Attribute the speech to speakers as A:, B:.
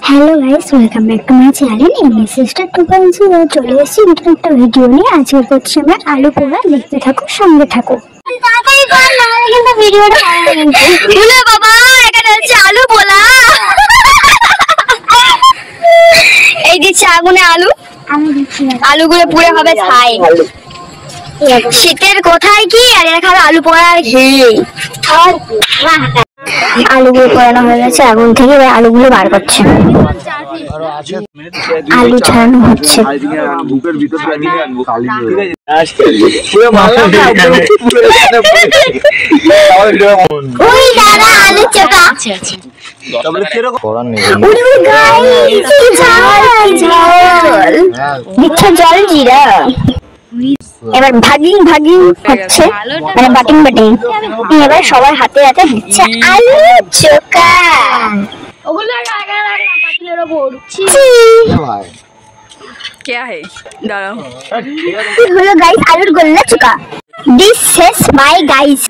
A: Hello guys welcome back to my channel MS sister 2.0 চলে এসেছি নতুন একটা ভিডিও নিয়ে। আজকে করছি আমরা আলু পোড়া। দেখতে থাকো, সঙ্গে থাকো। তাড়াতাড়ি কর না হলে কিন্তু ভিডিওটা ভালো হবে না। বলে বাবা এখানে হচ্ছে আলু পোড়া। এই যে আগুনে আলু, আমি দিচ্ছি আলুগুলো পুরো হবে ছাই। শীতের কোথায় কি আর এরা খাবে আলু পোড়া আর ঘি। আর আলুগুলো পোড়ানো হয়ে গেছে আগুন থেকে, এবার আলুগুলো বার করছে। আলু ছাড়ানো হচ্ছে। জল জিরা এবার ভাগিং ভাগিং হচ্ছে, মানে বাটিং বাটিং। এবার সবার হাতে হাতে দিচ্ছে আলু চোখা।
B: क्या है दादा
A: হলো গাইস আলুর গোল্লা চোখা। This is my guys.